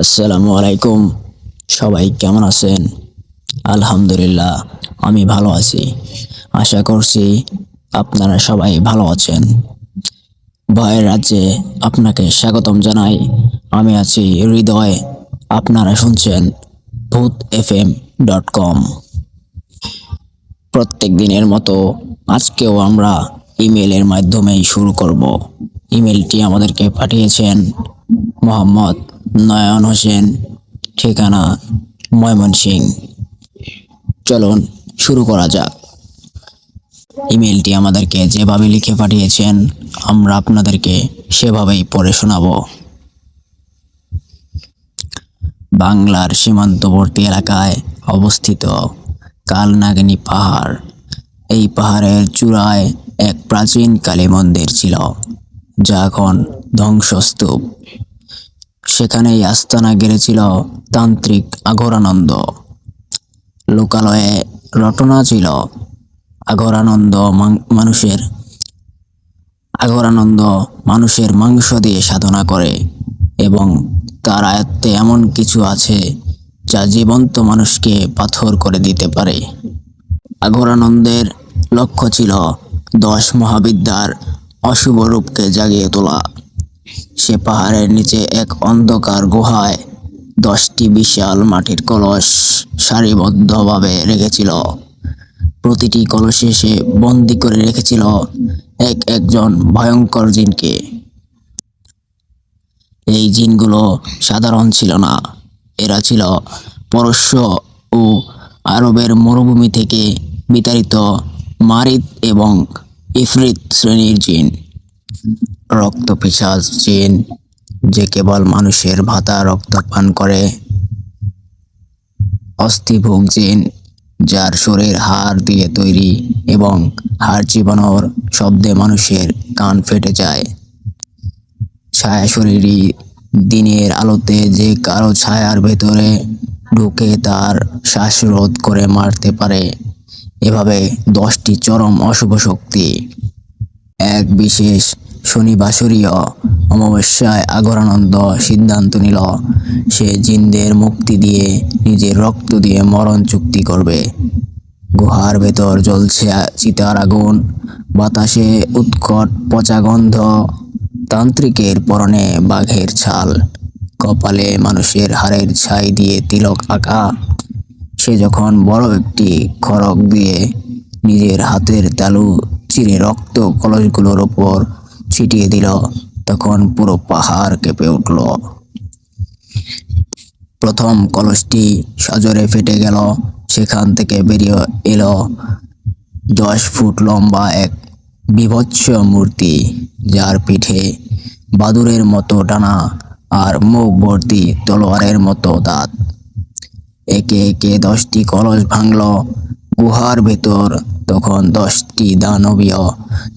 আসসালামু আলাইকুম। সবাই কেমন আছেন? আলহামদুলিল্লাহ, আমি ভালো আছি। আশা করছি আপনারা সবাই ভালো আছেন। ভয়ের রাজ্যে আপনাকে স্বাগতম জানাই। আমি আছি হৃদয়। আপনারা শুনছেন ভূতfm.com। প্রত্যেক দিনের মতো আজকেও আমরা ইমেলের মাধ্যমেই শুরু করব। ইমেলটি আমাদেরকে পাঠিয়েছেন মোহাম্মদ নয়ন হোসেন, ঠিকানা ময়মনসিংহ। চলুন শুরু করা যাক। ইমেলটি আমাদেরকে যেভাবে লিখে পাঠিয়েছেন আমরা আপনাদেরকে সেভাবেই পড়ে শোনাব। বাংলার সীমান্তবর্তী এলাকায় অবস্থিত কালনাগিনী পাহাড়। এই পাহাড়ের চূড়ায় এক প্রাচীন কালী মন্দির ছিল, যা এখন ধ্বংসস্তূপ। সেখানেই আস্তানা গেড়েছিল তান্ত্রিক অঘোরানন্দ। লোকালয়ে রটনা ছিল অঘোরানন্দ মানুষের মাংস দিয়ে সাধনা করে এবং তার আয়ত্তে এমন কিছু আছে যা জীবন্ত মানুষকে পাথর করে দিতে পারে। অঘোরানন্দের লক্ষ্য ছিল 10 মহাবিদ্যার অশুভ রূপকে জাগিয়ে তোলা। সে পাহাড়ের নিচে এক অন্ধকার গুহায় 10টি বিশাল মাটির কলস সারিবদ্ধভাবে রেখেছিল। প্রতিটি কলসে সে বন্দি করে রেখেছিল একজন ভয়ঙ্কর জিনকে। এই জিনগুলো সাধারণ ছিল না, এরা ছিল পারস্য ও আরবের মরুভূমি থেকে বিতাড়িত মারিদ এবং ইফরিত শ্রেণীর জিন। রক্তপিশাচ জিন, যে কেবল মানুষের ভাতা রক্ত পান করে। অস্থিভোগ জিন, যার শরীর হাড় দিয়ে তৈরি এবং হাড় চিবানোর শব্দে মানুষের কান ফেটে যায়। ছায়া শরীরী, দিনের আলোতে যে কারো ছায়ার ভেতরে ঢুকে তার শ্বাসরোধ করে মারতে পারে। এভাবে 10টি চরম অশুভ শক্তি। এক বিশেষ শনিবাসরীয় অমাবস্যায় অঘোরানন্দ সিদ্ধান্ত নিল সে জিনদের মুক্তি দিয়ে নিজের রক্ত দিয়ে মরণ চুক্তি করবে। গুহার ভেতর জ্বলছে চিতার আগুন, বাতাসে উৎকট পচা গন্ধ। তান্ত্রিকের পরনে বাঘের ছাল, কপালে মানুষের হাড়ের ছাই দিয়ে তিলক আঁকা। সে যখন বড় একটি খড়গ দিয়ে নিজের হাতের তালু চিরে রক্ত কলসগুলোর ওপর ছিটিয়ে দিল, তখন পুরো পাহাড় কেঁপে উঠল। প্রথম কলসটি সজোরে ফেটে গেল। সেখান থেকে বেরিয়ে এলো 10 ফুট লম্বা এক বীভৎস মূর্তি, যার পিঠে বাদুড়ের মতো ডানা আর মুখ ভর্তি তলোয়ারের মতো দাঁত। একে একে 10টি কলস ভাঙল। গুহার ভেতর তখন 10টি দানবীয়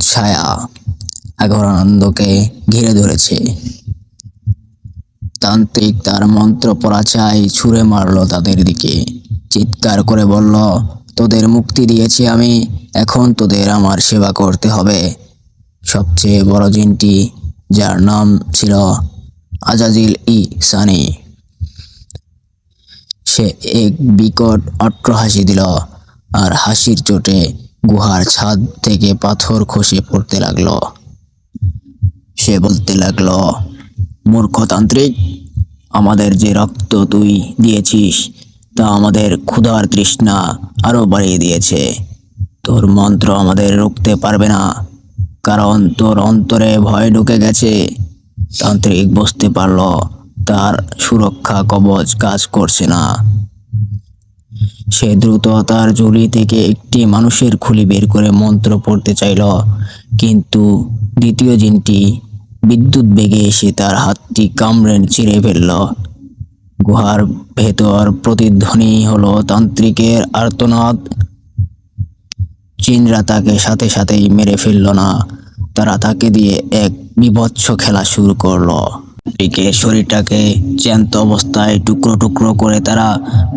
ছায়া অঘোরানন্দকে ঘিরে ধরেছে। তান্ত্রিক তার মন্ত্র পড়া ছাই ছুঁড়ে মারল তাদের দিকে, চিৎকার করে বলল, তোদের মুক্তি দিয়েছি আমি, এখন তোদের আমার সেবা করতে হবে। সবচেয়ে বড় জিনটি, যার নাম ছিল আজাজিল-ই-সানি, সে এক বিকট অট্টহাসি দিল, আর হাসির চোটে গুহার ছাদ থেকে পাথর খসে পড়তে লাগলো। সে বলতে লাগলো, মূর্খ তান্ত্রিক, আমাদের যে রক্ত তুই দিয়েছিস তা আমাদের ক্ষুধার তৃষ্ণা আরো বাড়িয়ে দিয়েছে। তোর মন্ত্র আমাদের রুখতে পারবে না, কারণ তোর অন্তরে ভয় ঢুকে গেছে। তান্ত্রিক বুঝতে পারল তার সুরক্ষা কবচ কাজ করছে না। সে দ্রুত তার ঝুলি থেকে একটি মানুষের খুলি বের করে মন্ত্র পড়তে চাইল, কিন্তু দ্বিতীয় জিনটি বিদ্যুৎ বেগে এসে তার হাতটি কামড়ে ছিঁড়ে ফেলল। গুহার ভেতর প্রতিধ্বনি হলো তান্ত্রিকের আর্তনাদ। জিনরা তাকে সাথে সাথেই মেরে ফেলল না, তারা তাকে দিয়ে এক বীভৎস খেলা শুরু করলো। তান্ত্রিকের শরীরটাকে জ্যান্ত অবস্থায় টুকরো টুকরো করে তারা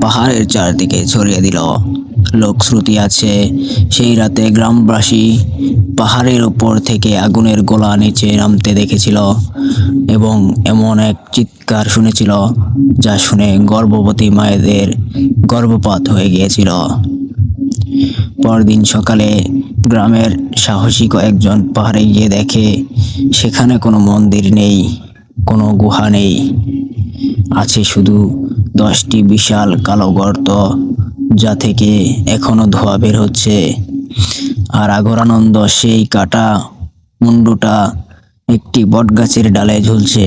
পাহাড়ের চারদিকে ছড়িয়ে দিল। লোকশ্রুতি আছে, সেই রাতে গ্রামবাসী পাহাড়ের ওপর থেকে আগুনের গোলা নিচে নামতে দেখেছিল এবং এমন এক চিৎকার শুনেছিল যা শুনে গর্ভবতী মায়েদের গর্ভপাত হয়ে গিয়েছিল। পরদিন সকালে গ্রামের সাহসী কয়েকজন পাহাড়ে গিয়ে দেখে সেখানে কোনো মন্দির নেই, কোনো গুহা নেই, আছে শুধু 10টি বিশাল কালো গর্ত, যা থেকে এখনো ধোঁয়া বের হচ্ছে। আর আগরানন্দ সেই কাটা মুন্ডুটা একটি বটগাছের ডালে ঝুলছে,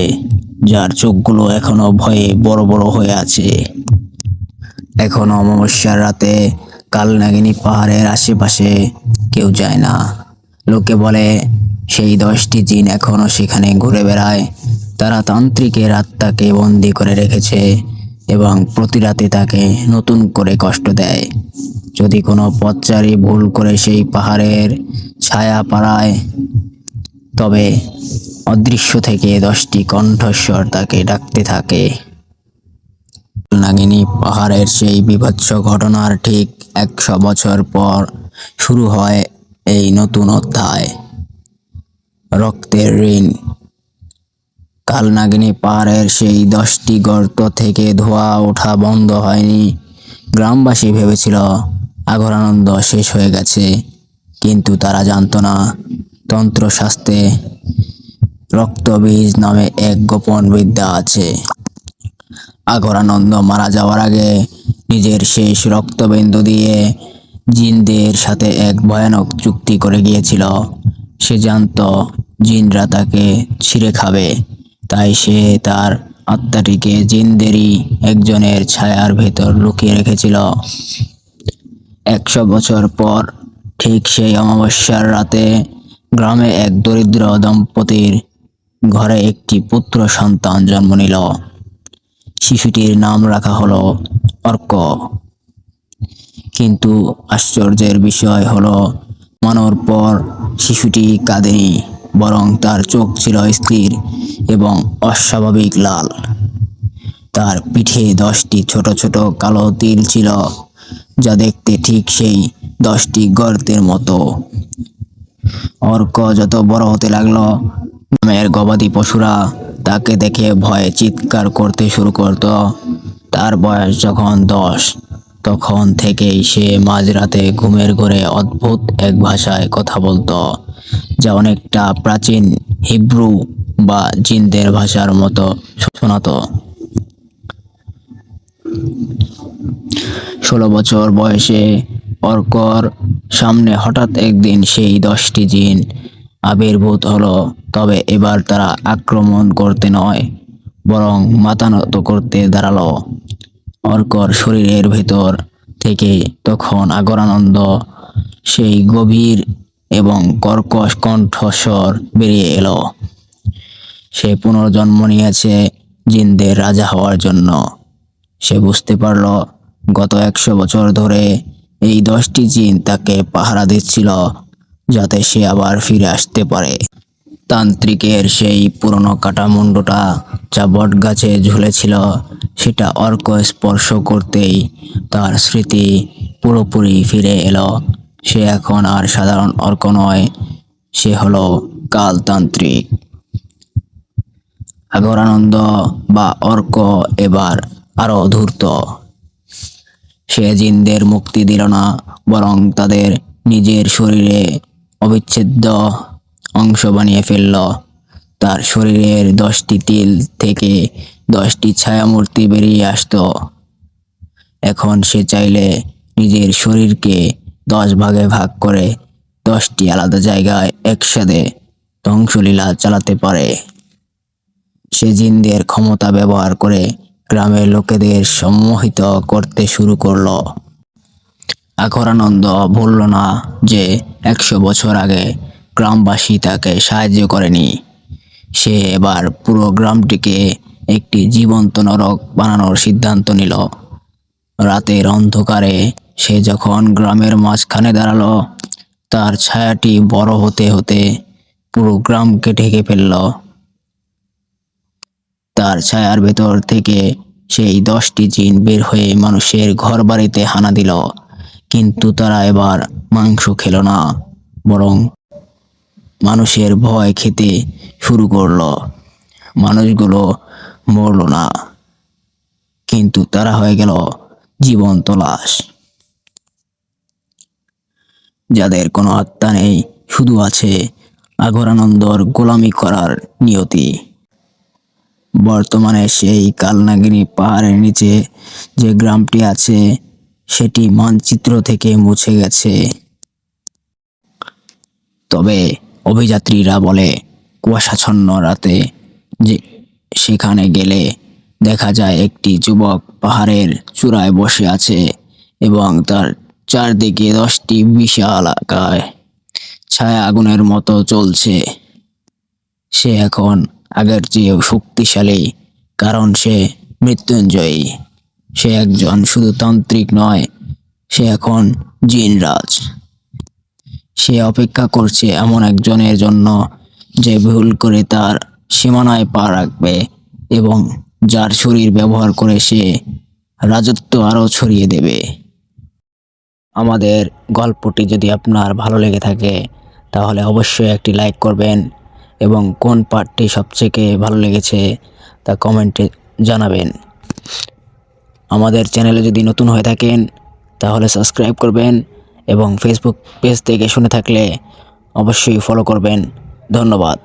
যার চোখগুলো এখনো ভয়ে বড় বড় হয়ে আছে। এখনো অমাবস্যার রাতে কালনাগিনী পাহাড়ের আশেপাশে কেউ যায় না। লোকে বলে সেই 10টি জিন এখনো সেখানে ঘুরে বেড়ায়। তারা তান্ত্রিকের আত্মাকে বন্দি করে রেখেছে এবং প্রতি রাতে তাকে নতুন করে কষ্ট দেয়। যদি কোনো পথচারী ভুল করে সেই পাহাড়ের ছায়া পাড়ায়, তবে অদৃশ্য থেকে 10টি কণ্ঠস্বর তাকে ডাকতে থাকে। নাগিনী পাহাড়ের সেই বীভৎস ঘটনার ঠিক 100 বছর পর শুরু হয় এই নতুন অধ্যায়, রক্তের ঋণ। কালনাগিনী পাহাড়ের সেই 10টি গর্ত থেকে ধোঁয়া ওঠা বন্ধ হয়নি। গ্রামবাসী ভেবেছিল আগরানন্দ শেষ হয়ে গেছে, কিন্তু তারা জানতো না তন্ত্রশাস্ত্রে রক্তবীজ নামে এক গোপন বিদ্যা আছে। আগরানন্দ মারা যাওয়ার আগে নিজের শেষ রক্তবিন্দু দিয়ে জিনদের সাথে এক ভয়ানক চুক্তি করে গিয়েছিল। সে জানতো জিনরা তাকে ছিঁড়ে খাবে, তাই সে তার আত্মাটিকে জিনদেরই একজনের ছায়ার ভেতর লুকিয়ে রেখেছিল। 100 বছর পর ঠিক সেই অমাবস্যার রাতে গ্রামে এক দরিদ্র দম্পতির ঘরে একটি পুত্র সন্তান জন্ম নিল। শিশুটির নাম রাখা হলো অর্ক। কিন্তু আশ্চর্যের বিষয় হলো, জন্মানোর পর শিশুটি কাঁদেনি, বরং তার চোখ ছিল স্থির এবং অস্বাভাবিক লাল। তার পিঠে 10টি ছোট ছোট কালো তিল ছিল, যা দেখতে ঠিক সেই 10টি গর্তের মতো। অর্ক যত বড় হতে লাগলো, গ্রামের গবাদি পশুরা তাকে দেখে ভয়ে চিৎকার করতে শুরু করত। তার বয়স যখন 10, তখন থেকেই সে মাঝরাতে ঘুমের ঘোরে অদ্ভুত এক ভাষায় কথা বলতো, যা অনেকটা প্রাচীন হিব্রু বা জিনদের ভাষার মতো শোনাতো। 16 বছর বয়সে অর্কর সামনে হঠাৎ একদিন সেই 10টি জিন আবির্ভূত হলো। তবে এবার তারা আক্রমণ করতে নয়, বরং মাথা নত করতে দাঁড়ালো। অর্কর শরীরের ভেতর থেকে তখন আগরানন্দ সেই গভীর এবং কর্কশ কণ্ঠস্বর বেরিয়ে এলো। সে পুনর্জন্ম নিয়েছে জিনদের রাজা হওয়ার জন্য। সে বুঝতে পারল গত 100 বছর ধরে এই 10টি জিন তাকে পাহারা দিচ্ছিল, যাতে সে আবার ফিরে আসতে পারে। তান্ত্রিকের সেই পুরনো কাটা মুন্ডটা যা বটগাছে ঝুলেছিল, সেটা অর্ক স্পর্শ করতেই তার স্মৃতি পুরোপুরি ফিরে এলো। সে এখন আর সাধারণ অর্ক নয়, সে হলো কালতান্ত্রিক। আগরানন্দ বা অর্ক এবার আরো ধূর্ত। সে জিনদের মুক্তি দিল না, বরং তাদের নিজের শরীরে অবিচ্ছেদ্য অংশ বানিয়ে ফেলল। তার শরীরের 10টি তিল থেকে 10টি ছায়ামূর্তি বেরিয়ে আসতো। এখন সে চাইলে নিজের শরীরকে 10 ভাগে ভাগ করে 10টি আলাদা জায়গায় একসাথে ধ্বংসলীলা চালাতে পারে। সে জিনদের ক্ষমতা ব্যবহার করে গ্রামের লোকেদের সম্মোহিত করতে শুরু করলো। আগরানন্দ ভুলল না যে 100 বছর আগে গ্রামবাসী তাকে সাহায্য করেনি। সে এবার পুরো গ্রামটিকে একটি জীবন্ত নরক বানানোর সিদ্ধান্ত নিল। রাতের অন্ধকারে সে যখন গ্রামের মাঝখানে দাঁড়ালো, তার ছায়াটি বড় হতে হতে পুরো গ্রামকে ঢেকে ফেলল। তার ছায়ার ভেতর থেকে সেই 10টি জিন বের হয়ে মানুষের ঘরবাড়িতে হানা দিল। কিন্তু তারা এবার মাংস খেলো না, বরং মানুষের ভয় খেতে শুরু করলো। মানুষগুলো মরলো না, কিন্তু তারা হয়ে গেল জীবন্ত লাশ, যাদের কোনো আত্মা নেই, শুধু আছে আগরানন্দর গোলামি করার নিয়তি। বর্তমানে সেই কালনাগিরি পাহাড়ের নিচে যে গ্রামটি আছে সেটি মানচিত্র থেকে মুছে গেছে। তবে অভিযাত্রীরা বলে কুয়াশাচ্ছন্ন রাতে যে সেখানে গেলে দেখা যায় একটি যুবক পাহাড়ের চূড়ায় বসে আছে এবং তার চারদিকে 10টি বিশাল আকায় ছায়া আগুনের মতো জ্বলছে। সে এখন আগের চেয়েও শক্তিশালী, কারণ সে মৃত্যুঞ্জয়ী। সে একজন শুধু তান্ত্রিক নয়, সে এখন জিনরাজ। সে অপেক্ষা করছে এমন একজনের জন্য যে ভুল করে তার সীমানায় পা রাখবে এবং যার শরীর ব্যবহার করে সে রাজত্ব আরও ছড়িয়ে দেবে। আমাদের গল্পটি যদি আপনার ভালো লেগে থাকে তাহলে অবশ্যই একটি লাইক করবেন এবং কোন পার্টটি সবথেকে ভালো লেগেছে তা কমেন্টে জানাবেন। আমাদের চ্যানেলে যদি নতুন হয়ে থাকেন তাহলে সাবস্ক্রাইব করবেন এবং ফেসবুক পেজ থেকে শুনে থাকলে অবশ্যই ফলো করবেন। ধন্যবাদ।